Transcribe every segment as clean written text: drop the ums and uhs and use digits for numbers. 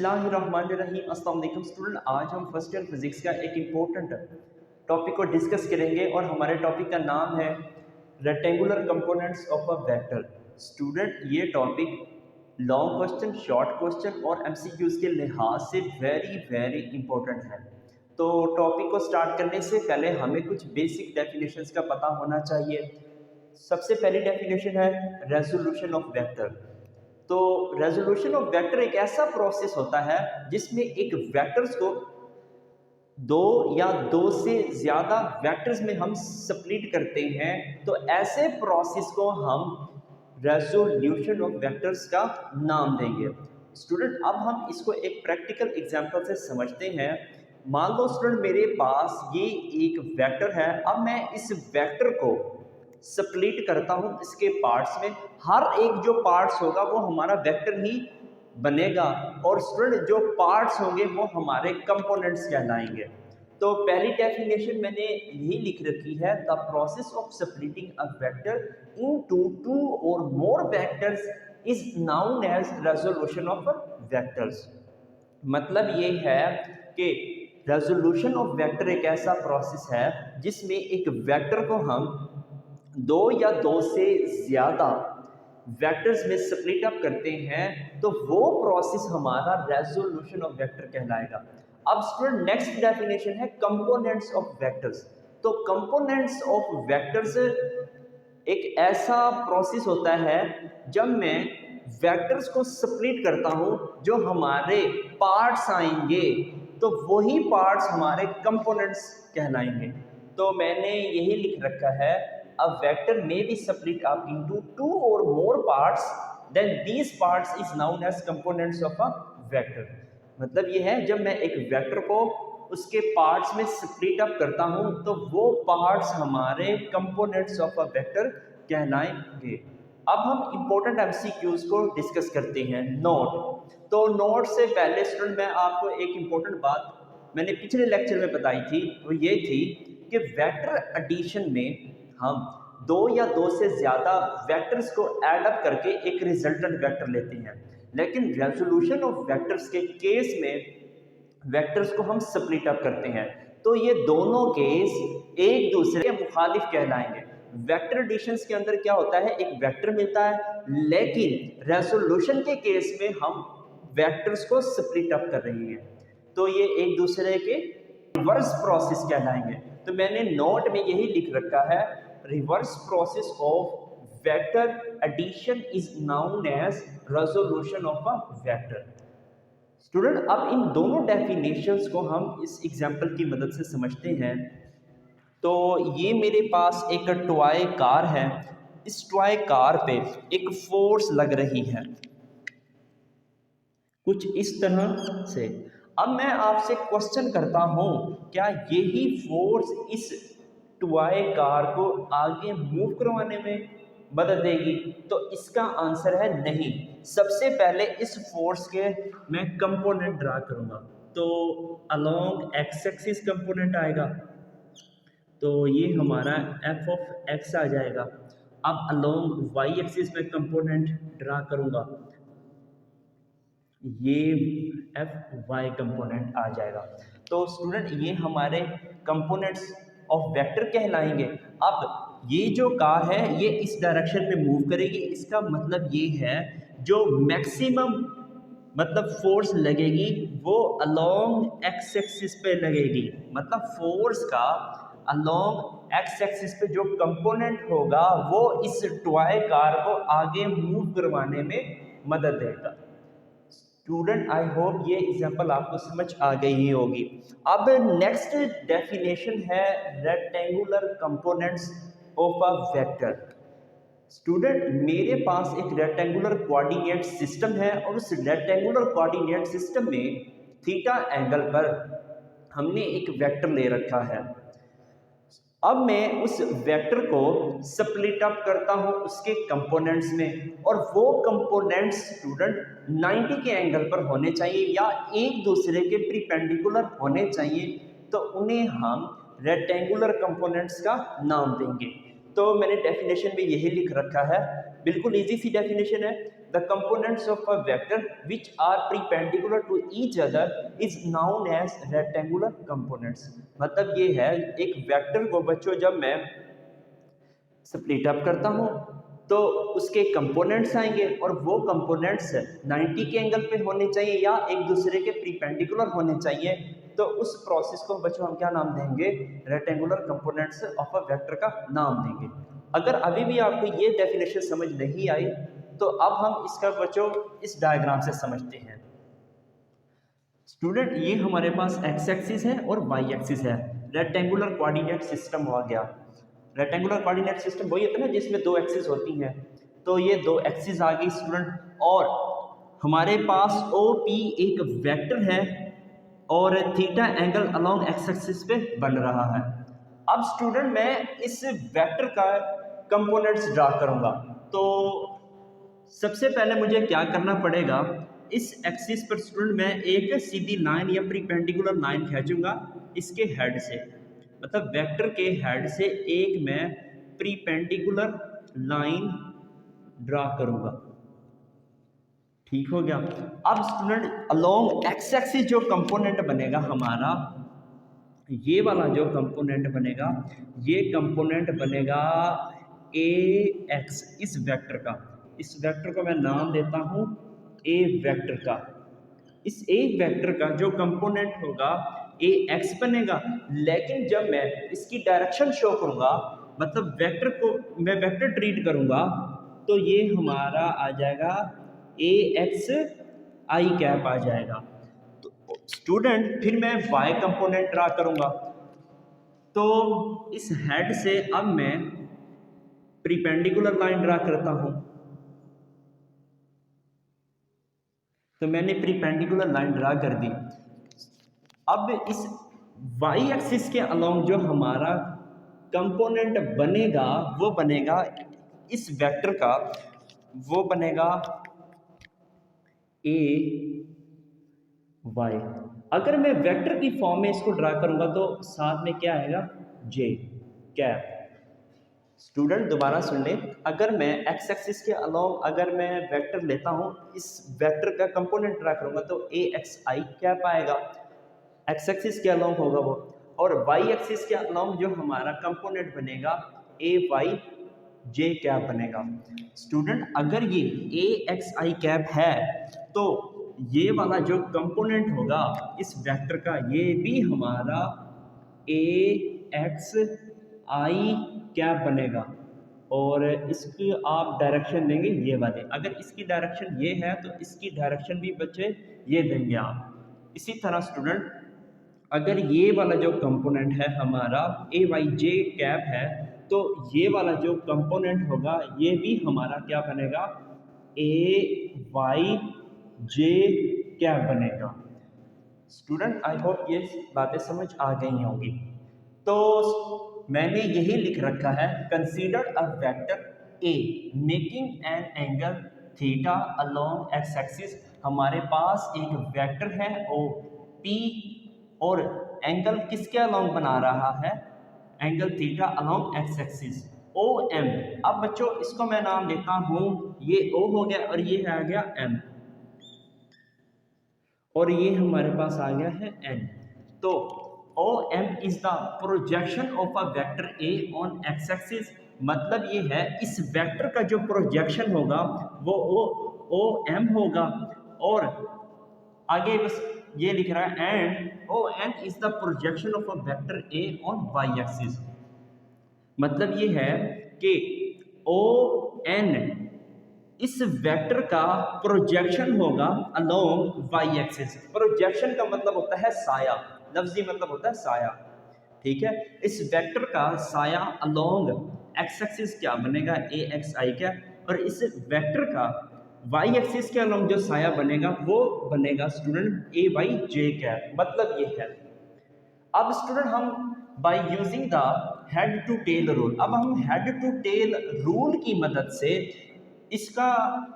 बिस्मिल्लाहिर्रहमानिर्रहीम। अस्सलाम वालेकुम स्टूडेंट, आज हम फर्स्ट ईयर फिजिक्स का एक इम्पोर्टेंट टॉपिक को डिस्कस करेंगे और हमारे टॉपिक का नाम है rectangular components of a vector. Student, ये topic long question, short question और एमसीक्यूज के लिहाज से वेरी वेरी इंपॉर्टेंट है। तो टॉपिक को स्टार्ट करने से पहले हमें कुछ बेसिक डेफिनेशंस का पता होना चाहिए। सबसे पहली डेफिनेशन है रेजोल्यूशन ऑफ वेक्टर। तो रेजोल्यूशन ऑफ वेक्टर एक ऐसा प्रोसेस होता है जिसमें एक वेक्टर्स को दो या दो से ज़्यादा वेक्टर्स में हम स्प्लिट करते हैं। तो ऐसे प्रोसेस को हम रेजोल्यूशन ऑफ वेक्टर्स का नाम देंगे। स्टूडेंट, अब हम इसको एक प्रैक्टिकल एग्जांपल से समझते हैं। मान लो स्टूडेंट, मेरे पास ये एक वेक्टर है। अब मैं इस वेक्टर को स्प्लिट करता हूं इसके पार्ट्स में। हर एक जो पार्ट्स होगा वो हमारा वेक्टर ही बनेगा और स्टूडेंट जो पार्ट्स होंगे वो हमारे कंपोनेंट्स कहलाएंगे। तो पहली डेफिनेशन मैंने यही लिख रखी है, the process of splitting a vector into two और more vectors is known as resolution of vectors. मतलब ये है कि रेजोल्यूशन ऑफ वेक्टर एक ऐसा प्रोसेस है जिसमें एक वेक्टर को हम दो या दो से ज़्यादा वेक्टर्स में स्प्लिट अप करते हैं। तो वो प्रोसेस हमारा रेजोल्यूशन ऑफ वेक्टर कहलाएगा। अब स्टूडेंट, नेक्स्ट डेफिनेशन है कंपोनेंट्स ऑफ वेक्टर्स। तो कंपोनेंट्स ऑफ वेक्टर्स एक ऐसा प्रोसेस होता है जब मैं वेक्टर्स को स्प्लिट करता हूं, जो हमारे पार्ट्स आएंगे तो वही पार्ट्स हमारे कंपोनेंट्स कहलाएंगे। तो मैंने यही लिख रखा है, a vector may be split up into two or more parts, then these parts is known as components of a vector। मतलब ये है, जब मैं एक वेक्टर को उसके पार्ट्स में स्प्लिट अप करता हूं तो वो पार्ट्स हमारे कंपोनेंट्स ऑफ अ वेक्टर कहलाएंगे। अब हम इंपॉर्टेंट एमसीक्यूज को डिस्कस करते हैं। नोट। तो नोट से पहले स्टूडेंट, मैं आपको एक इंपॉर्टेंट बात मैंने पिछले लेक्चर में बताई थी, वो ये थी कि वेक्टर एडिशन में हम दो या दो से ज़्यादा वेक्टर्स को ऐड अप करके एक रिजल्टेंट वेक्टर लेते हैं। लेकिन रेजोल्यूशन ऑफ वेक्टर्स के केस में वेक्टर्स को हम स्प्लिट अप करते हैं। तो ये दोनों केस एक दूसरे के मुखालिफ कहलाएंगे। वेक्टर एडिशंस के अंदर क्या होता है, एक वेक्टर मिलता है, लेकिन रेजोल्यूशन के केस में हम वेक्टर्स को स्प्लिट अप कर रहे हैं। तो ये एक दूसरे के रिवर्स प्रोसेस कहलाएंगे। तो मैंने नोट में यही लिख रखा है, reverse process of vector addition is known as resolution of a vector. Student, अब इन दोनों डेफिनेशंस को हम इस एग्जांपल की मदद से समझते हैं। तो ये मेरे पास एक टॉय कार है। इस टॉय कार पे एक फोर्स लग रही है कुछ इस तरह से। अब मैं आपसे क्वेश्चन करता हूं, क्या यही फोर्स इस टॉय कार को आगे मूव करवाने में मदद देगी? तो इसका आंसर है नहीं। सबसे पहले इस फोर्स के मैं कंपोनेंट ड्रा करूंगा। तो अलोंग एक्स एक्सिस कंपोनेंट आएगा, तो ये हमारा एफ ऑफ एक्स आ जाएगा। अब अलोंग वाई एक्सिस में कंपोनेंट ड्रा करूंगा, ये एफ वाई कंपोनेंट आ जाएगा। तो स्टूडेंट, ये हमारे कंपोनेंट्स ऑफ वेक्टर कहलाएंगे। अब ये जो कार है ये इस डायरेक्शन में मूव करेगी। इसका मतलब ये है, जो मैक्सिमम मतलब फोर्स लगेगी वो अलोंग एक्स एक्सिस पे लगेगी। मतलब फोर्स का अलोंग एक्स एक्सिस पे जो कंपोनेंट होगा वो इस टॉय कार को आगे मूव करवाने में मदद देगा। स्टूडेंट, आई होप ये एग्जांपल आपको समझ आ गई ही होगी। अब नेक्स्ट डेफिनेशन है rectangular components of a vector. Student, मेरे पास एक रेक्टेंगुलर कोऑर्डिनेट सिस्टम है और उस रेक्टेंगुलर कोऑर्डिनेट सिस्टम में थीटा एंगल पर हमने एक वेक्टर ले रखा है। अब मैं उस वेक्टर को स्प्लिट अप करता हूं उसके कंपोनेंट्स में, और वो कंपोनेंट्स स्टूडेंट 90 के एंगल पर होने चाहिए या एक दूसरे के परपेंडिकुलर होने चाहिए। तो उन्हें हम रेक्टेंगुलर कंपोनेंट्स का नाम देंगे। तो मैंने डेफिनेशन में यही लिख रखा है, बिल्कुल इजी सी डेफिनेशन है। The components of a vector which are perpendicular to each other is known as rectangular components. मतलब ये है एक वेक्टर को बच्चों जब मैं स्प्लिट अप करता हूँ तो उसके कंपोनेंट्स आएंगे और वो कंपोनेंट्स 90 के एंगल पे होने चाहिए या एक दूसरे के परपेंडिकुलर होने चाहिए। तो उस प्रोसेस को बच्चों हम क्या नाम देंगे? Rectangular components of a vector का नाम देंगे। अगर अभी भी आपको ये डेफिनेशन समझ नहीं आई तो अब हम इसका बच्चों इस डायग्राम से समझते हैं। स्टूडेंट ये हमारे पास एक्स एक्सिस है और वाई एक्सिस है, रेक्टेंगुलर कोऑर्डिनेट सिस्टम हो गया। रेक्टेंगुलर कोऑर्डिनेट सिस्टम वही होता है ना जिसमें दो एक्सिस होती हैं, तो ये दो एक्सिस आ गई स्टूडेंट। और हमारे पास ओ पी एक वेक्टर है और theta angle along X axis पे बन रहा है। अब स्टूडेंट मैं इस वेक्टर का कंपोनेंट्स ड्रा करूंगा, तो सबसे पहले मुझे क्या करना पड़ेगा? इस एक्सिस पर स्टूडेंट मैं एक सीधी लाइन या परपेंडिकुलर लाइन खींचूंगा इसके हेड से, मतलब वेक्टर के हेड से एक मैं परपेंडिकुलर लाइन ड्रा करूंगा। ठीक हो गया। अब स्टूडेंट अलोंग एक्स एक्सिस जो कंपोनेंट बनेगा हमारा, ये वाला जो कंपोनेंट बनेगा, ये कंपोनेंट बनेगा ए एक्स। इस वेक्टर का, इस वेक्टर को मैं नाम देता हूं ए वेक्टर का। इस ए वेक्टर का जो कंपोनेंट होगा ए एक्स बनेगा, लेकिन जब मैं इसकी डायरेक्शन शो करूंगा, मतलब वेक्टर को मैं वेक्टर ट्रीट करूंगा, तो ये हमारा आ जाएगा ए एक्स आई कैप आ जाएगा। तो स्टूडेंट फिर मैं वाई कंपोनेंट ड्रा करूंगा, तो इस हेड से अब मैं परपेंडिकुलर लाइन ड्रा करता हूं। तो मैंने परपेंडिकुलर लाइन ड्रा कर दी। अब इस वाई एक्सिस के अलोंग जो हमारा कंपोनेंट बनेगा वो बनेगा इस वेक्टर का, वो बनेगा ए वाई। अगर मैं वेक्टर की फॉर्म में इसको ड्रा करूंगा तो साथ में क्या आएगा? जे कैप। स्टूडेंट दोबारा सुन ले, अगर मैं एक्स एक्सिस के अलोंग अगर मैं वेक्टर लेता हूं, इस वेक्टर का कंपोनेंट ड्रा करूंगा तो ए एक्स आई कैप आएगा, एक्स एक्सिस के अलोंग होगा वो। और वाई एक्सिस के अलोंग जो हमारा कंपोनेंट बनेगा ए वाई जे कैप बनेगा। स्टूडेंट अगर ये ए एक्स आई कैप है तो ये वाला जो कंपोनेंट होगा इस वेक्टर का, ये भी हमारा ए एक्स आई कैप बनेगा। और इसकी आप डायरेक्शन देंगे ये वाले, अगर इसकी डायरेक्शन ये है तो इसकी डायरेक्शन भी बच्चे ये देंगे आप। इसी तरह स्टूडेंट अगर ये वाला जो कंपोनेंट है हमारा ए वाई जे कैप है, तो ये वाला जो कंपोनेंट होगा ये भी हमारा क्या बनेगा? ए वाई जे कैप बनेगा। स्टूडेंट आई होप ये बातें समझ आ गई होंगी। तो मैंने यही लिख रखा है, consider a vector A making an angle theta along X axis. हमारे पास एक वेक्टर है ओ पी और एंगल किसके अलोंग बना रहा है? Angle theta along X axis O M. अब बच्चों इसको मैं नाम देता हूं, ये ओ हो गया और ये आ गया एम, और ये हमारे पास आ गया है एन। तो OM is the projection of a vector A on x axis. मतलब ये है इस वेक्टर का जो प्रोजेक्शन होगा वो OM होगा। और आगे बस ये लिख रहा है and ON is the projection of a vector A on Y axis. मतलब ये है कि ON इस वेक्टर का प्रोजेक्शन होगा अलोंग वाई एक्सिस। प्रोजेक्शन का मतलब होता है साया, लफ्जी मतलब होता है साया। ठीक है, इस वेक्टर का साया अलोंग एक्स एक्सिस क्या बनेगा? ए एक्स आई क्या। और इस वेक्टर का वाई एक्सिस के अलोंग जो साया बनेगा वो बनेगा student A Y J cap. मतलब ये है। अब स्टूडेंट हम by using the head to tail rule, अब हम हेड टू टेल रूल की मदद से इसका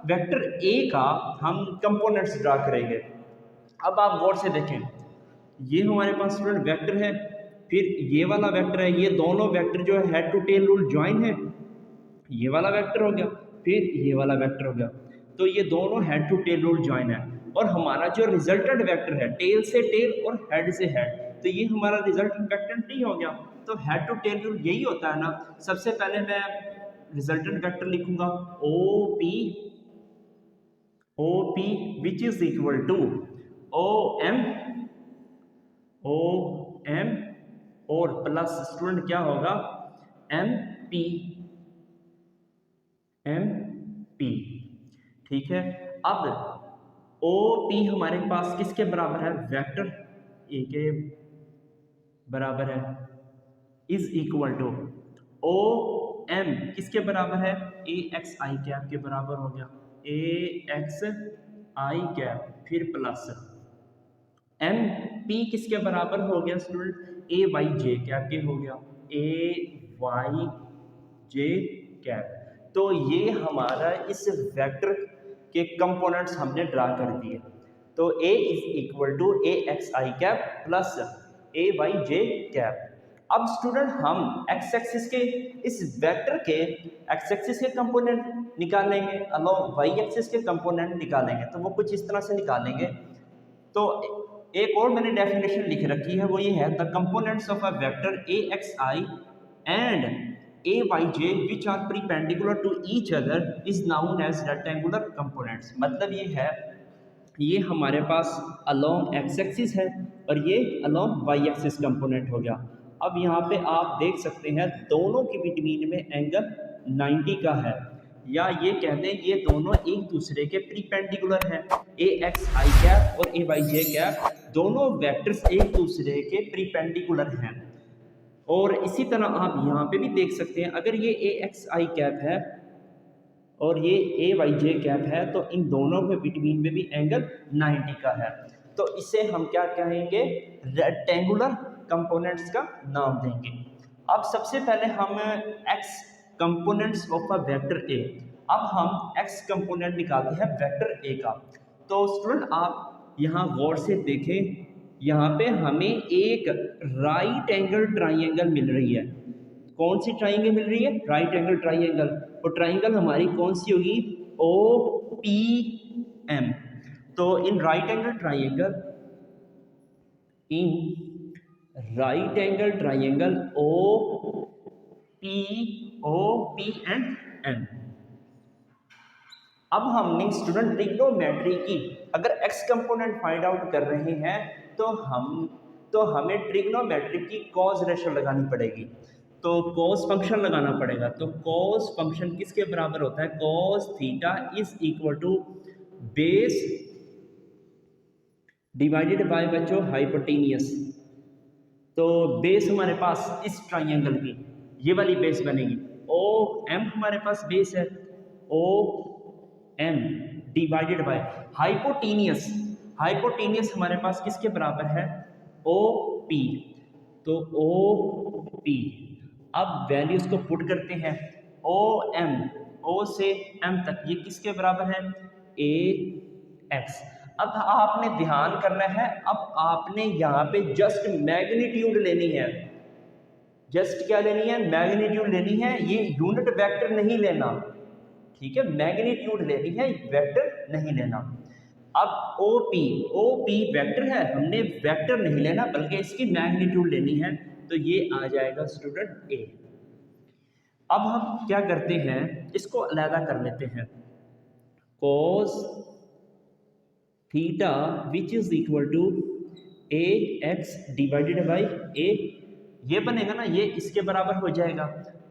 वेक्टर ए का हम कंपोनेंट्स ड्रा करेंगे। अब आप गौर से देखें, ये हमारे पास स्टूडेंट वेक्टर है, फिर ये वाला वेक्टर है, ये दोनों वेक्टर जो है head to tail rule join है, ये वाला वेक्टर हो गया, फिर ये वाला वेक्टर हो गया। तो ये दोनों head to tail rule join है, और हमारा जो रिजल्टेंट वेक्टर है टेल से टेल और हेड से हेड, तो ये हमारा रिजल्टेंट वेक्टर नहीं हो गया। तो हेड टू टेल रूल यही होता है ना। सबसे पहले मैं रिजल्टेंट वेक्टर लिखूंगा O P which is equal to O M और प्लस स्टूडेंट क्या होगा एम पी, ठीक है। अब ओ पी हमारे पास किसके बराबर है, वेक्टर ए के बराबर है, is equal to O M किसके बराबर है, ए एक्स आई कैप के बराबर हो गया, ए एक्स आई कैप, फिर प्लस एम पी किसके बराबर हो गया student, A Y J cap के हो गया, ए वाई जे कैप। तो ये हमारा इस वेक्टर के कंपोनेंट्स हमने ड्रा कर दिए। तो ए is equal to A X I cap plus A Y J cap. अब स्टूडेंट हम एक्स एक्सिस के इस वेक्टर के एक्स एक्सिस के कंपोनेंट निकालेंगे, अलोंग वाई एक्सिस के कंपोनेंट निकालेंगे, तो वो कुछ इस तरह से निकालेंगे। तो एक और मैंने डेफिनेशन लिख रखी है, वो ये है the components of a vector A X I and A Y J which are perpendicular to each other is known as rectangular components. मतलब ये है, ये हमारे पास अलोंग एक्स एक्सिस है और ये अलोंग वाई एक्सिस कंपोनेंट हो गया। अब यहाँ पे आप देख सकते हैं दोनों के बिटवीन में एंगल 90 का है, या ये कहते हैं ये दोनों एक दूसरे के परपेंडिकुलर हैं। ए एक्स आई कैप और ए वाई जे कैप दोनों वेक्टर्स एक दूसरे के परपेंडिकुलर हैं। और इसी तरह आप यहाँ पे भी देख सकते हैं, अगर ये ए एक्स आई कैप है और ये ए वाई जे कैप है, तो इन दोनों के बिटवीन में भी एंगल 90 का है। तो इसे हम क्या कहेंगे, रेक्टेंगुलर कंपोनेंट्स का नाम देंगे। अब सबसे पहले हम x components of a vector ए, अब हम एक्स कंपोनेंट निकालते हैं वेक्टर ए का। तो स्टूडेंट आप यहाँ गौर से देखें, यहाँ पे हमें एक राइट एंगल ट्राइंगल मिल रही है। कौन सी ट्राइंगल मिल रही है, राइट एंगल ट्राइंगल। और ट्राइंगल हमारी कौन सी होगी, ओ पी एम। तो in right angle triangle, in right angle triangle O P and M. अब हमने स्टूडेंट ट्रिग्नोमेट्री की, अगर एक्स कंपोनेंट फाइंड आउट कर रहे हैं तो हमें ट्रिग्नोमेट्री की कॉज रेशो लगानी पड़ेगी। तो कॉस फंक्शन लगाना पड़ेगा। तो कॉस फंक्शन किसके बराबर होता है, cos theta is equal to base divided by बच्चों हाइपोटेनियस। तो बेस हमारे पास इस ट्राइंगल की ये वाली बेस बनेगी, ओ एम हमारे पास बेस है, O M divided by hypotenuse. Hypotenuse हमारे पास किसके बराबर है, ओ पी। तो ओ पी, अब वैल्यूज को पुट करते हैं, ओ एम, ओ से एम तक ये किसके बराबर है, ए एक्स। अब आपने ध्यान करना है, अब आपने यहाँ पे जस्ट मैग्नीट्यूड लेनी है। जस्ट क्या लेनी है, मैग्नीट्यूड लेनी है, ये यूनिट वेक्टर नहीं लेना, ठीक है, मैग्नीट्यूड लेनी है, वेक्टर नहीं लेना। अब ओ पी वेक्टर है, हमने वेक्टर नहीं लेना बल्कि इसकी मैग्नीट्यूड लेनी है, तो ये आ जाएगा स्टूडेंट ए। अब हम क्या करते हैं, इसको अलग कर लेते हैं, cos theta which is equal to A X divided by A, ये बनेगा ना, ये इसके बराबर हो जाएगा।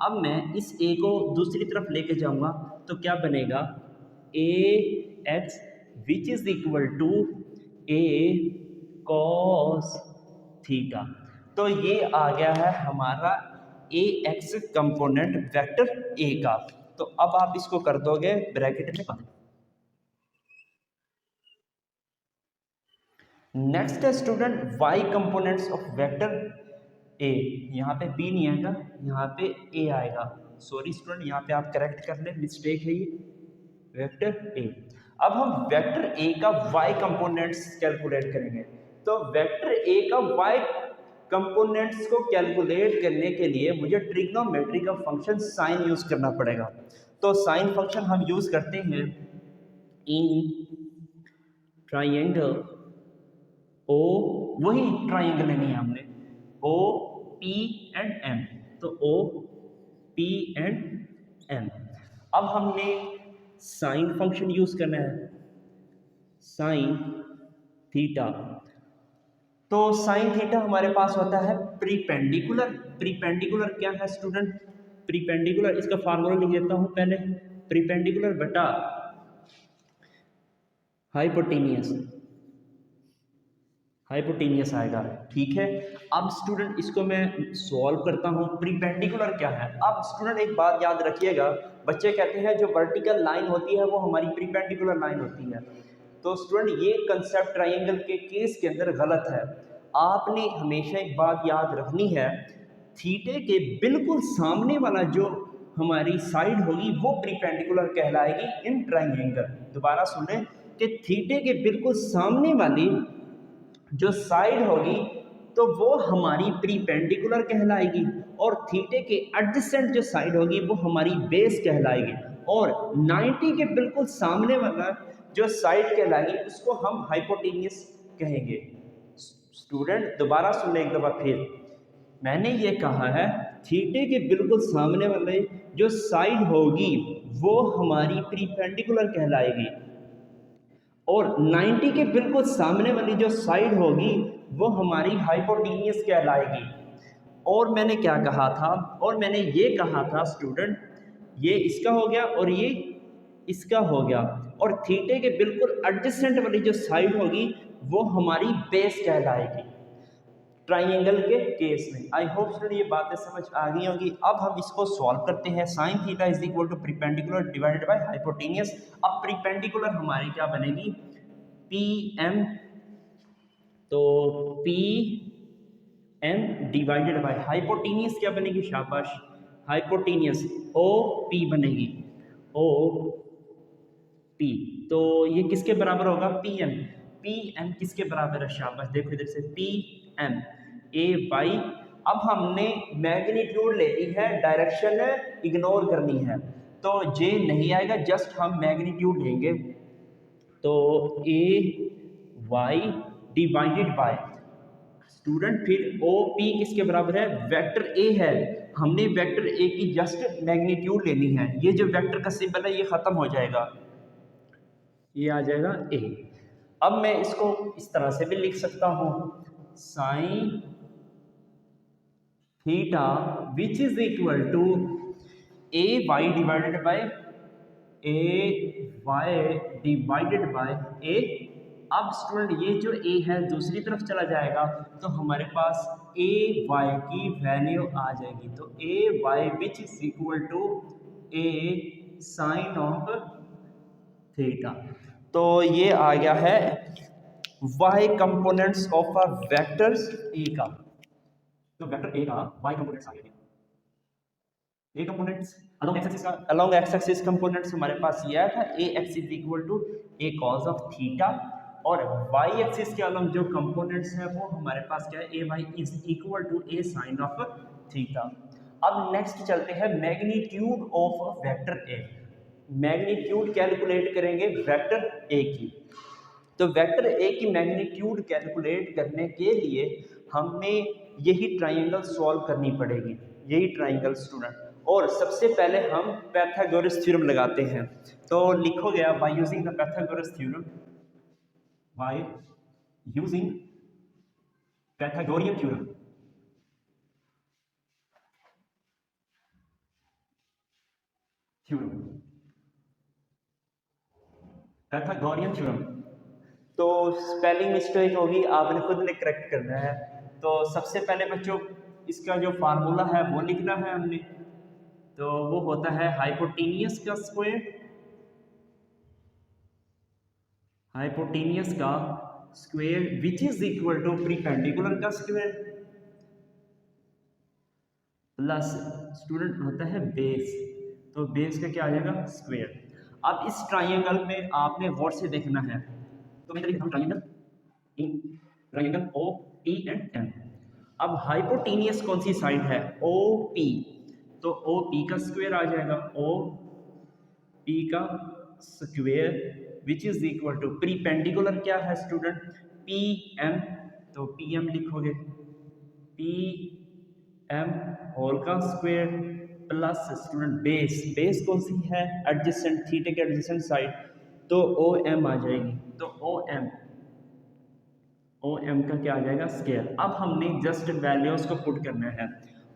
अब मैं इस ए को दूसरी तरफ लेके जाऊंगा तो क्या बनेगा, A X which is equal to A cos theta. तो ये आ गया है हमारा A X component vector A का। तो अब आप इसको कर दोगे ब्रैकेट में। नेक्स्ट है student Y components of vector A. यहाँ पे बी नहीं आएगा, यहाँ पे ए आएगा। सॉरी स्टूडेंट, यहाँ पे आप करेक्ट कर ले, मिस्टेक है ये, वेक्टर ए। अब हम वेक्टर ए का वाई कंपोनेंट्स कैलकुलेट करेंगे। तो वेक्टर ए का वाई कंपोनेंट्स को कैलकुलेट करने के लिए मुझे ट्रिग्नोमेट्री का फंक्शन साइन यूज करना पड़ेगा। तो साइन फंक्शन हम यूज करते हैं इन ट्राइंगल ओ, वही ट्राइंगल लेनी है हमने, ओ पी एंड एम, तो ओ पी एंड एम। अब हमने साइन फंक्शन यूज करना है, साइन थीटा। तो साइन थीटा हमारे पास होता है प्रीपेंडिकुलर। प्रीपेंडिकुलर क्या है स्टूडेंट? प्रीपेंडिकुलर, इसका फार्मूला लिख देता हूं पहले, प्रीपेंडिकुलर बटा हाइपोटेनियस, हाइपोटेनियस आएगा, ठीक है। अब स्टूडेंट इसको मैं सॉल्व करता हूँ। प्रीपेंडिकुलर क्या है? अब स्टूडेंट एक बात याद रखिएगा, बच्चे कहते हैं जो वर्टिकल लाइन होती है वो हमारी प्रीपेंडिकुलर लाइन होती है। तो स्टूडेंट ये कंसेप्ट ट्राइंगल के केस के अंदर गलत है। आपने हमेशा एक बात याद रखनी है, थीटे के बिल्कुल सामने वाला जो हमारी साइड होगी वो प्रीपेंडिकुलर कहलाएगी इन ट्राइंगल। दोबारा सुने कि थीटे के बिल्कुल सामने वाली जो साइड होगी तो वो हमारी प्रीपेंडिकुलर कहलाएगी, और थीटे के एडजेसेंट जो साइड होगी वो हमारी बेस कहलाएगी, और 90 के बिल्कुल सामने वाला जो साइड कहलाएगी उसको हम हाइपोटेनियस कहेंगे। स्टूडेंट दोबारा सुनने एक दफ़ा फिर, मैंने ये कहा है थीटे के बिल्कुल सामने वाले जो साइड होगी वो हमारी प्रीपेंडिकुलर कहलाएगी, और 90 के बिल्कुल सामने वाली जो साइड होगी वो हमारी हाइपोटेनियस कहलाएगी। और मैंने क्या कहा था? और मैंने ये कहा था स्टूडेंट, ये इसका हो गया और ये इसका हो गया, और थीटे के बिल्कुल एडजेसेंट वाली जो साइड होगी वो हमारी बेस कहलाएगी ट्राइंगल के केस में। आई होप स्टूडेंट ये बातें समझ आ गई होंगी। अब हम इसको सॉल्व करते हैं। Sine theta is equal to perpendicular divided by hypotenuse. अब प्रीपेंडिकुलर हमारी क्या बनेगी? पी एम, तो P M divided by hypotenuse क्या बनेगी? शाबाश, हाइपोटेनियस ओ पी बनेगी, ओ पी। तो ये किसके बराबर होगा? P M. पी एम किसके बराबर है? शाबाश, देखो इधर से पी एम ए वाई। अब हमने मैग्नीट्यूड लेनी है, डायरेक्शन इग्नोर करनी है, तो जे नहीं आएगा, जस्ट हम मैग्नीट्यूड लेंगे। तो ए वाई डिवाइडेड बाय स्टूडेंट, फिर ओ पी किसके बराबर है? वेक्टर ए है, हमने वेक्टर ए की जस्ट मैग्नीट्यूड लेनी है। ये जो वेक्टर का सिंबल है ये खत्म हो जाएगा, ये आ जाएगा ए। अब मैं इसको इस तरह से भी लिख सकता हूं, sine theta which is equal to A Y divided by A. अब स्टूडेंट ये जो ए है दूसरी तरफ चला जाएगा तो हमारे पास ए वाई की वैल्यू आ जाएगी, तो ए Y which is equal to A sine of theta. तो ये आ गया है y components of a vector A का। तो वेक्टर ए का y कंपोनेंट्स आ गया। A components along X axis का, अलोंग एक्स एक्सिस कंपोनेंट्स हमारे पास ये आया था, A x is equal to A cos of theta, और y एक्सिस के अलोंग जो कंपोनेंट्स है वो हमारे पास क्या है? ए Y is equal to A sine of theta. अब नेक्स्ट चलते हैं magnitude of vector A. Magnitude calculate करेंगे वेक्टर ए की। तो वेक्टर ए की मैग्नीट्यूड कैलकुलेट करने के लिए हमें यही ट्राइंगल सॉल्व करनी पड़ेगी, यही ट्राइंगल स्टूडेंट। और सबसे पहले हम पाइथागोरस थ्योरम लगाते हैं। तो लिखो गया bye using the Pythagoras theorem, by using Pythagorean theorem. Pythagorean theorem. तो स्पेलिंग मिस्टेक होगी, आपने खुद ने करेक्ट करना है। तो सबसे पहले बच्चों इसका जो फार्मूला है वो लिखना है हमने, तो वो होता है हाइपोटेनियस का स्क्वायर, हाइपोटेनियस का square which is equal to perpendicular का स्क्वायर प्लस स्टूडेंट होता है बेस, तो बेस का क्या आ जाएगा? स्क्वायर। अब इस ट्राइंगल में आपने गौर से देखना है, तो मैं triangle O P and M. अब हाइपोटेनियस कौन सी साइड है? ओ पी, तो ओ पी का स्क्वायर आ जाएगा, ओ पी का square which is equal to perpendicular क्या है स्टूडेंट, पी एम, तो पी एम लिखोगे पी एम होल का स्क्वेयर प्लस स्टूडेंट बेस कौन सी है, एडजेसेंट थीटा के एडजेसेंट साइड, तो ओ एम आ जाएगी, तो ओ एम का क्या आ जाएगा स्केयर। अब हमने जस्ट वैल्यूज को पुट करना है,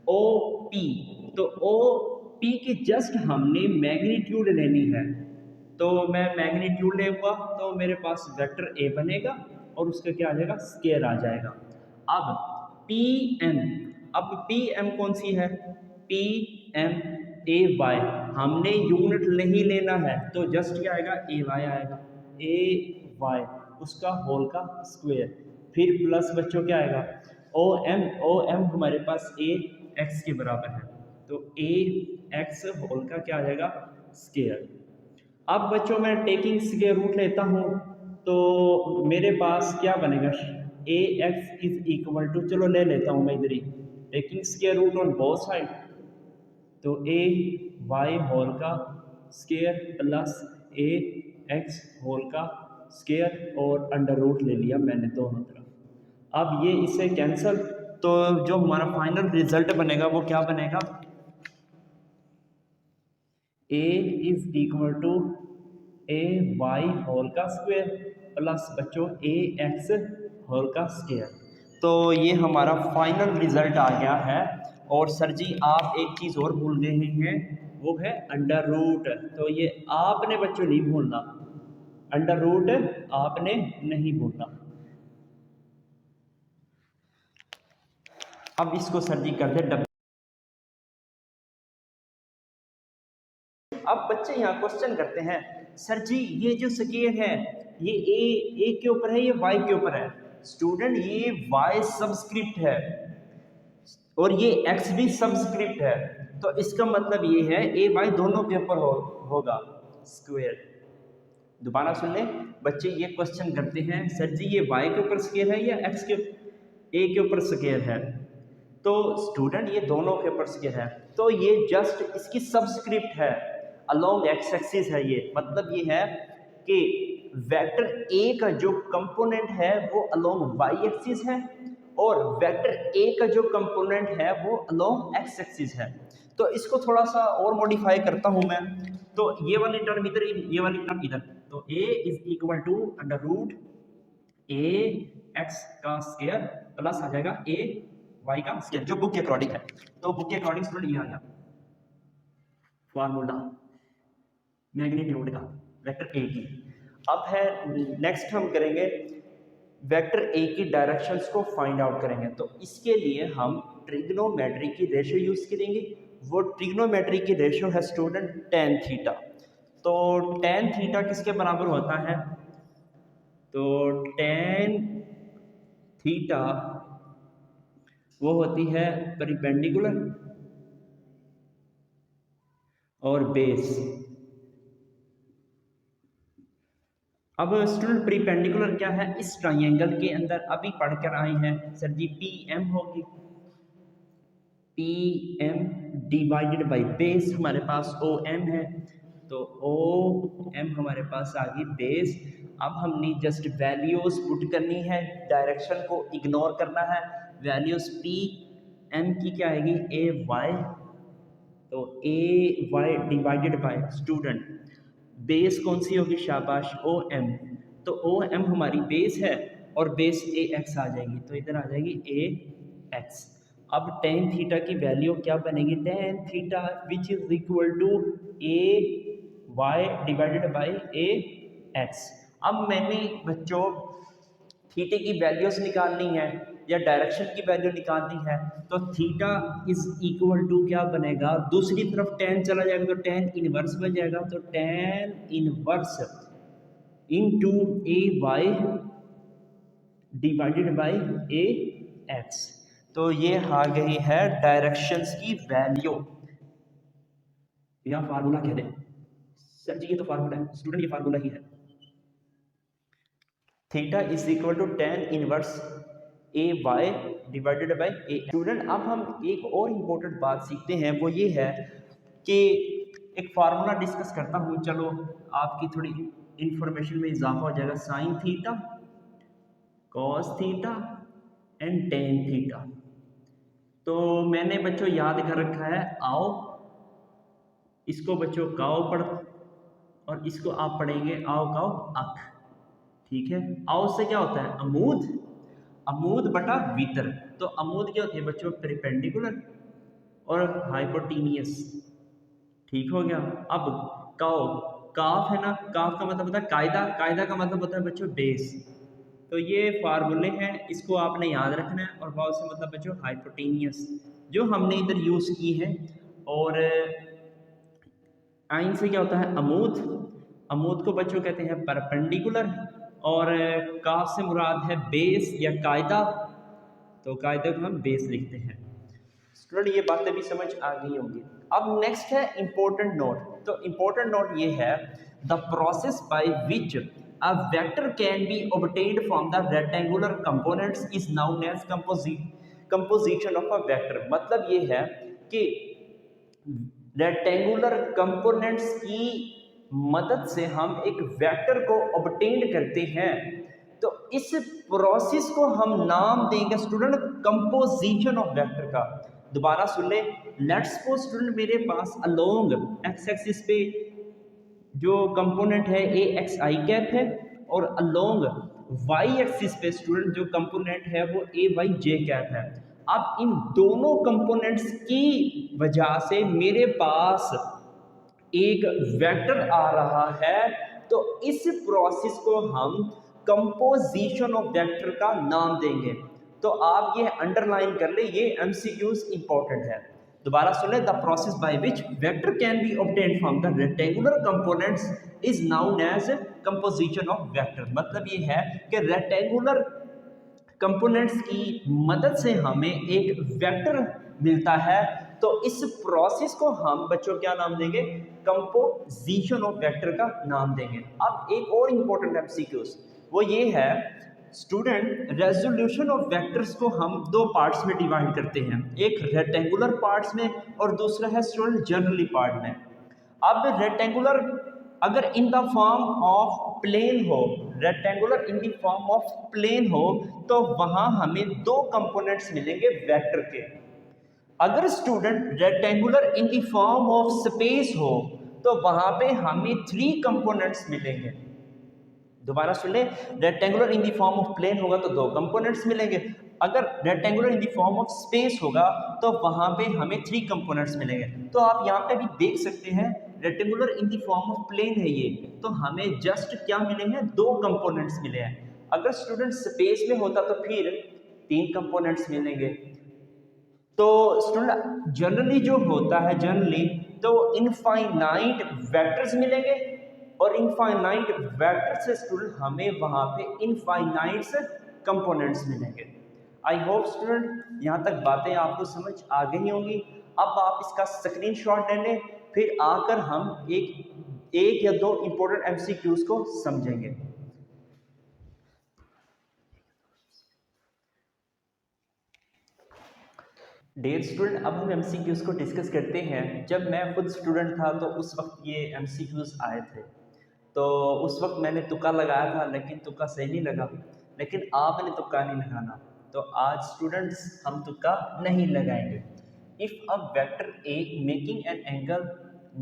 ओ पी, तो ओ पी की जस्ट हमने मैग्नीट्यूड लेनी है, तो मैं मैग्नीट्यूड लेऊंगा तो मेरे पास वेक्टर ए बनेगा और उसका क्या आ जाएगा स्केयर आ जाएगा। अब पी एम, अब पी एम कौन सी है, पी एम ए वाई, हमने यूनिट नहीं लेना है तो जस्ट क्या आएगा ए वाई आएगा, ए वाई उसका होल का स्क्वायर, फिर प्लस बच्चों क्या आएगा ओ एम हमारे पास ए एक्स के बराबर है, तो ए एक्स होल का क्या आ जाएगा स्क्वायर। अब बच्चों मैं टेकिंग स्क्वायर रूट लेता हूँ तो मेरे पास क्या बनेगा, A x is equal to, चलो ले लेता हूँ मैं इधर ही taking square root on both side, तो ए वाई होल का square plus A X whole का स्क्वायर और अंडर रूट ले लिया मैंने दोनों तरफ। अब ये इससे कैंसिल, तो जो हमारा फाइनल रिजल्ट बनेगा वो क्या बनेगा, A is equal to A Y whole का स्क्वायर प्लस बच्चों ए एक्स होल का स्क्वायर। तो ये हमारा फाइनल रिजल्ट आ गया है। और सर जी आप एक चीज़ और भूल गए हैं, वो है अंडर रूट, तो ये आपने बच्चों नहीं भूलना, अंडर रूट आपने नहीं भूलना। अब इसको सर जी कर दे डबल। अब बच्चे यहाँ क्वेश्चन करते हैं, सर जी ये जो स्क्वायर है ये ए के ऊपर है, ये वाई के ऊपर है। स्टूडेंट ये वाई सबस्क्रिप्ट है और ये एक्स भी सबस्क्रिप्ट है, तो इसका मतलब ये है ए वाई दोनों के ऊपर होगा स्क्वायर। दोबारा सुन ले बच्चे, ये क्वेश्चन करते हैं सर जी ये वाई के ऊपर स्क्वायर है या एक्स के ए के ऊपर स्क्वायर है, तो स्टूडेंट ये दोनों के ऊपर स्क्वायर है, तो ये जस्ट इसकी सबस्क्रिप्ट है, अलोंग एक्स एक्सिस है। ये मतलब ये है कि वेक्टर ए का जो कंपोनेंट है वो अलोंग वाई एक्सिस है और वेक्टर ए का जो कंपोनेंट है वो अलोंग एक्स एक्सिस है। तो इसको थोड़ा सा और मॉडिफाई करता हूं मैं, तो ये वाली टर्म इधर, ये वाली टर्म इधर, तो ए is equal to under root a x का स्क्वायर प्लस आ जाएगा ए वाई का स्क्वायर, जो बुक के अकॉर्डिंग है। तो बुक के अकॉर्डिंग स्टूडेंट ये आ गया फार्मूला मैग्नीट्यूड का वेक्टर ए की। अब है नेक्स्ट हम करेंगे वेक्टर ए की डायरेक्शंस को फाइंड आउट करेंगे, तो इसके लिए हम ट्रिग्नोमेट्री की रेशियो यूज करेंगे। वो ट्रिग्नोमेट्री की रेशियो है स्टूडेंट टेन थीटा। तो टेन थीटा किसके बराबर होता है, तो टेन थीटा वो होती है परपेंडिकुलर और बेस। अब स्टूडेंट परपेंडिकुलर क्या है, इस ट्राइंगल के अंदर अभी पढ़कर आए हैं सर जी पी एम होगी, P M divided by base हमारे पास ओ एम है, तो ओ एम हमारे पास आ गई बेस। अब हमने जस्ट वैल्यूज पुट करनी है, डायरेक्शन को इग्नोर करना है, वैल्यूज पी एम की क्या आएगी ए वाई, तो ए Y divided by student base कौन सी होगी, शाबाश ओ एम, तो ओ एम हमारी बेस है और बेस ए एक्स आ जाएगी, तो इधर आ जाएगी ए एक्स। अब टेन थीटा की वैल्यू क्या बनेगी, tan theta which is equal to A Y divided by A X. अब मैंने बच्चों थीटे की वैल्यूज निकालनी है या डायरेक्शन की वैल्यू निकालनी है, तो थीटा इज इक्वल टू क्या बनेगा, दूसरी तरफ टेन चला जाएगा तो टेन इनवर्स बन जाएगा, तो tan inverse into A Y divided by A X. तो ये आ गई है डायरेक्शंस की वैल्यू, या फार्मूला कह दें सर जी, ये तो फार्मूला है स्टूडेंट, ये फार्मूला ही है, theta is equal to tan inverse A Y divided by A. Student अब हम एक और इम्पोर्टेंट बात सीखते हैं, वो ये है कि एक फार्मूला डिस्कस करता हूँ, चलो आपकी थोड़ी इंफॉर्मेशन में इजाफा हो जाएगा। Sine theta, cos theta and tan theta. तो मैंने बच्चों याद कर रखा है आओ, इसको बच्चों काओ पढ़, और इसको आप पढ़ेंगे आओ काओ अख। ठीक है, आओ से क्या होता है अमूद, अमूद बटा वितर। तो अमूद क्या होती है बच्चों परपेंडिकुलर और हाइपोटेनियस। ठीक हो गया। अब काओ, काफ है ना, काफ का मतलब होता है कायदा, कायदा का मतलब होता है बच्चों बेस। तो ये फार्मूले हैं, इसको आपने याद रखना है। और वाव से मतलब बच्चों हाइपोटेनियस जो हमने इधर यूज की है। और आइन से क्या होता है अमूद, अमूद को बच्चों कहते हैं परपेंडिकुलर। और काफ से मुराद है बेस या कायदा, तो कायदे को हम बेस लिखते हैं। स्टूडेंट ये बातें भी समझ आ गई होंगी। अब नेक्स्ट है इंपॉर्टेंट नोट। तो इंपॉर्टेंट नोट ये है the process by which a vector can be obtained from the rectangular components is known as composition of a vector. मतलब ये है कि रेक्टेंगुलर कंपोनेंट्स की मदद से हम एक वेक्टर को ऑब्टेन करते हैं। तो इस प्रोसेस को हम नाम देंगे स्टूडेंट कंपोजिशन ऑफ वेक्टर का। दोबारा सुन ले, लेट्स सपोज स्टूडेंट मेरे पास अलोंग एक्स एक्सिस पे जो कंपोनेंट है ए एक्स आई कैप है, और अलोंग वाई एक्सिस पे स्टूडेंट जो कंपोनेंट है वो ए वाई जे कैप है। अब इन दोनों कंपोनेंट्स की वजह से मेरे पास एक वेक्टर आ रहा है। तो इस प्रोसेस को हम कंपोजिशन ऑफ वेक्टर का नाम देंगे। तो आप ये अंडरलाइन कर ले, ये एमसीक्यूज इंपॉर्टेंट है। दोबारा सुने, the process by which vector can be obtained from the rectangular components is known as composition of vector. मतलब ये है कि रेक्टेंगुलर कंपोनेंट्स की मदद से हमें एक वेक्टर मिलता है। तो इस प्रोसेस को हम बच्चों क्या नाम देंगे, कंपोजिशन ऑफ वेक्टर का नाम देंगे। अब एक और इंपॉर्टेंट एमसीक्यूज वो ये है स्टूडेंट, रेजोल्यूशन ऑफ वेक्टर्स को हम दो पार्ट्स में डिवाइड करते हैं, एक रेक्टेंगुलर पार्ट्स में और दूसरा है स्टूडेंट जनरली पार्ट में। अब रेक्टेंगुलर अगर in the form of plane हो, rectangular in the form of plane हो, तो वहां हमें दो कंपोनेंट्स मिलेंगे वेक्टर के। अगर student rectangular in the form of space हो, तो वहां पे हमें थ्री कंपोनेंट्स मिलेंगे। दोबारा सुन ले, rectangular in the form of plane होगा तो दो कंपोनेंट्स मिलेंगे। अगर rectangular in the form of space होगा तो वहां पे हमें थ्री कंपोनेंट्स मिलेंगे। तो आप यहाँ पे भी देख सकते हैं rectangular in the form of plane है ये, तो हमें जस्ट क्या मिले हैं, दो कंपोनेंट्स मिले हैं। अगर स्टूडेंट स्पेस में होता तो फिर तीन कंपोनेंट्स मिलेंगे। तो स्टूडेंट जनरली जो होता है, जनरली तो इनफाइनाइट वेक्टर्स मिलेंगे, और इनफाइनाइट वेक्टर से स्टूडेंट हमें वहां पे इनफाइनाइट कंपोनेंट्स मिलेंगे। आई होप स्टूडेंट यहाँ तक बातें आपको समझ आ गई होंगी। अब आप इसका स्क्रीनशॉट ले लें, फिर आकर हम एक या दो इंपॉर्टेंट एमसीक्यूज को समझेंगे। डियर स्टूडेंट, अब हम एमसीक्यूज को डिस्कस करते हैं। जब मैं खुद स्टूडेंट था तो उस वक्त ये एमसीक्यूज आए थे, तो उस वक्त मैंने तुक्का लगाया था, लेकिन तुक्का सही नहीं लगा। लेकिन आपने तुक्का नहीं लगाना, तो आज स्टूडेंट्स हम तुक्का नहीं लगाएंगे। If a vector A making an angle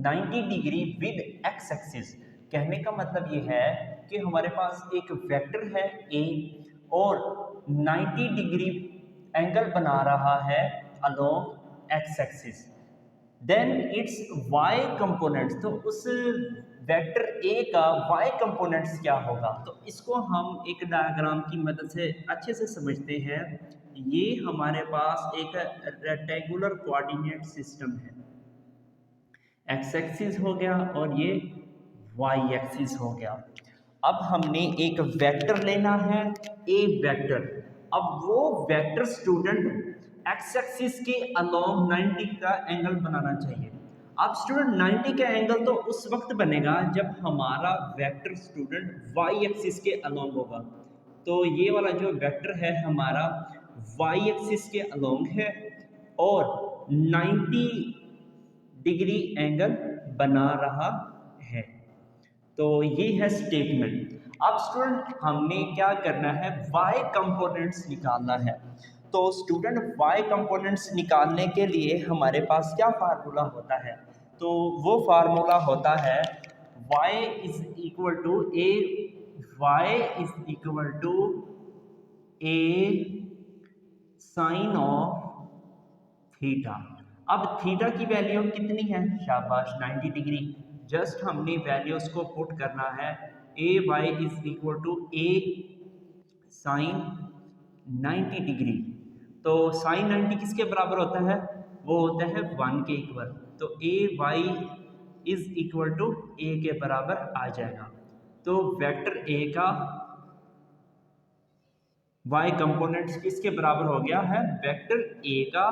90 degree with x axis, कहने का मतलब ये है कि हमारे पास एक वेक्टर है ए और 90 डिग्री एंगल बना रहा है along X axis, then its Y components. तो उस वेक्टर ए का वाई कंपोनेंट्स क्या होगा, तो इसको हम एक डायग्राम की मदद से अच्छे से समझते हैं। ये हमारे पास एक रेक्टेंगुलर कोऑर्डिनेट सिस्टम है, एक्स एक्सिस हो गया और ये वाई एक्सिस हो गया। अब हमने एक वेक्टर लेना है, ए वेक्टर। अब वो वेक्टर स्टूडेंट एक्स एक्सिस के अलोंग 90 का एंगल बनाना चाहिए। अब स्टूडेंट 90 का एंगल तो उस वक्त बनेगा जब हमारा वेक्टर स्टूडेंट वाई एक्सिस के अलोंग होगा। तो ये वाला जो वेक्टर है हमारा वाई एक्सिस के अलोंग है और 90 डिग्री एंगल बना रहा है। तो ये है स्टेटमेंट। अब स्टूडेंट हमने क्या करना है, वाई कंपोनेंट्स निकालना है। तो स्टूडेंट वाई कंपोनेंट्स निकालने के लिए हमारे पास क्या फार्मूला होता है, तो वो फार्मूला होता है y is equal to A, Y is equal to A sine of theta. अब थीटा की वैल्यू कितनी है, शाबाश 90 डिग्री। जस्ट हमने वैल्यूज को पुट करना है, ए Y is equal to A sine 90 degree. तो साइन 90 किसके बराबर होता है, वो होता है 1 के इक्वल। तो ए वाई इज इक्वल टू ए के बराबर आ जाएगा। तो वेक्टर ए का y कंपोनेंट्स किसके बराबर हो गया है, वेक्टर a का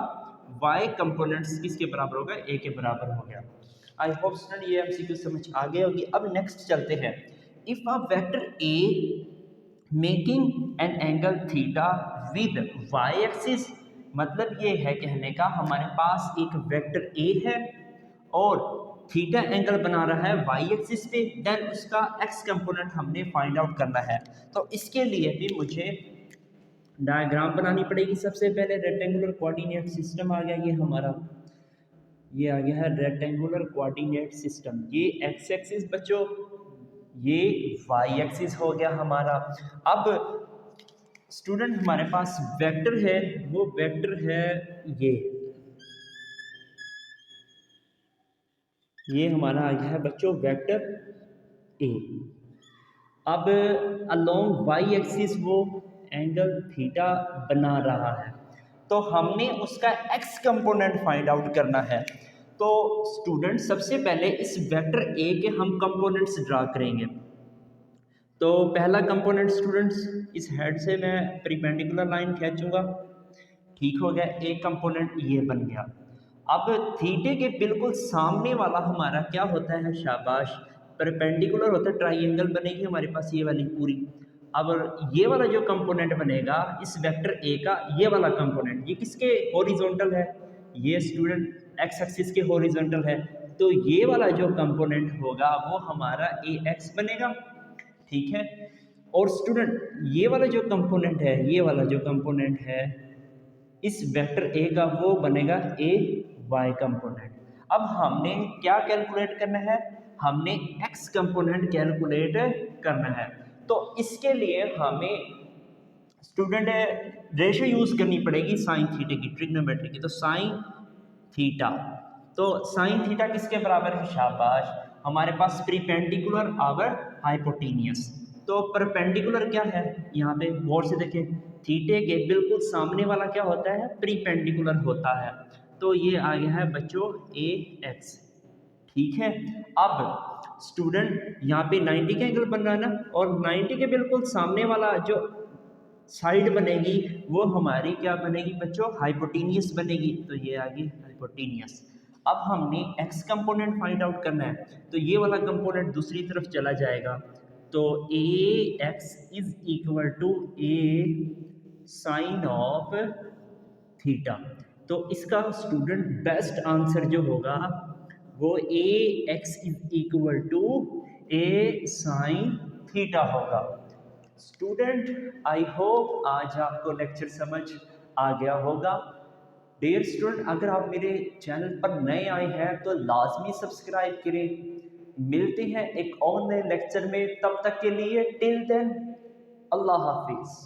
y कंपोनेंट्स किसके बराबर होगा, a के बराबर हो गया। आई होप स्टूडेंट ये एमसीक्यू समझ आ गए होगी। अब नेक्स्ट चलते हैं। If a vector a making an angle theta with y axis, मतलब ये है कहने का हमारे पास एक वेक्टर a है और थीटा एंगल बना रहा है y एक्सिस पे, देन उसका x कंपोनेंट हमने फाइंड आउट करना है। तो इसके लिए भी मुझे डायग्राम बनानी पड़ेगी। सबसे पहले रेक्टेंगुलर कोऑर्डिनेट सिस्टम आ गया, ये हमारा ये आ गया है रेक्टेंगुलर कोऑर्डिनेट सिस्टम। ये एक्स एक्सिस बच्चों, ये वाई एक्सिस हो गया हमारा। अब स्टूडेंट हमारे पास वेक्टर है, वो वेक्टर है ये हमारा आ गया है बच्चों वेक्टर ए। अब अलोंग वाई एक्सिस वो एंगल थीटा बना रहा है, तो हमने उसका एक्स कंपोनेंट फाइंड आउट करना है। तो स्टूडेंट सबसे पहले इस वेक्टर ए के हम कंपोनेंट्स ड्रा करेंगे। तो पहला कंपोनेंट स्टूडेंट्स, इस हेड से मैं परपेंडिकुलर लाइन खींचूंगा, ठीक हो गया, एक कंपोनेंट ये बन गया। अब थीटे के बिल्कुल सामने वाला हमारा क्या होता है, शाबाश परपेंडिकुलर होता है, ट्राइंगल बनेगी हमारे पास ये वाली पूरी। अब ये वाला जो कंपोनेंट बनेगा इस वेक्टर ए का, ये वाला कंपोनेंट ये किसके हॉरिजॉन्टल है, ये स्टूडेंट एक्स एक्सिस के हॉरिजॉन्टल है। तो ये वाला जो कंपोनेंट होगा वो हमारा ए एक्स बनेगा, ठीक है। और स्टूडेंट ये वाला जो कंपोनेंट है, ये वाला जो कंपोनेंट है इस वेक्टर ए का, वो बनेगा ए वाई कंपोनेंट। अब हमने क्या कैलकुलेट करना है, हमने एक्स कंपोनेंट कैलकुलेट करना है। तो इसके लिए हमें स्टूडेंट रेशो यूज करनी पड़ेगी साइन थीटा की, ट्रिग्नोमेट्री की। तो साइन थीटा, तो साइन थीटा किसके बराबर है, शाबाश हमारे पास परपेंडिकुलर आवर हाइपोटेनियस। तो परपेंडिकुलर क्या है, यहाँ पे गौर से देखें, थीटे के बिल्कुल सामने वाला क्या होता है, परपेंडिकुलर होता है। तो ये आ गया है बच्चों ए एक्स, ठीक है। अब स्टूडेंट यहाँ पे 90 का एंगल बन रहा है ना, और 90 के बिल्कुल सामने वाला जो साइड बनेगी वो हमारी क्या बनेगी बच्चों, हाइपोटेनियस बनेगी। तो ये आ गई हाइपोटेनियस। अब हमने एक्स कंपोनेंट फाइंड आउट करना है, तो ये वाला कंपोनेंट दूसरी तरफ चला जाएगा। तो a x is equal to A sine of theta. तो इसका स्टूडेंट बेस्ट आंसर जो होगा वो a x is equal to A sine theta होगा। स्टूडेंट आई होप आज आपको लेक्चर समझ आ गया होगा। डियर स्टूडेंट, अगर आप मेरे चैनल पर नए आए हैं तो लाजमी सब्सक्राइब करें। मिलते हैं एक और नए लेक्चर में, तब तक के लिए टिल देन अल्लाह हाफिज़।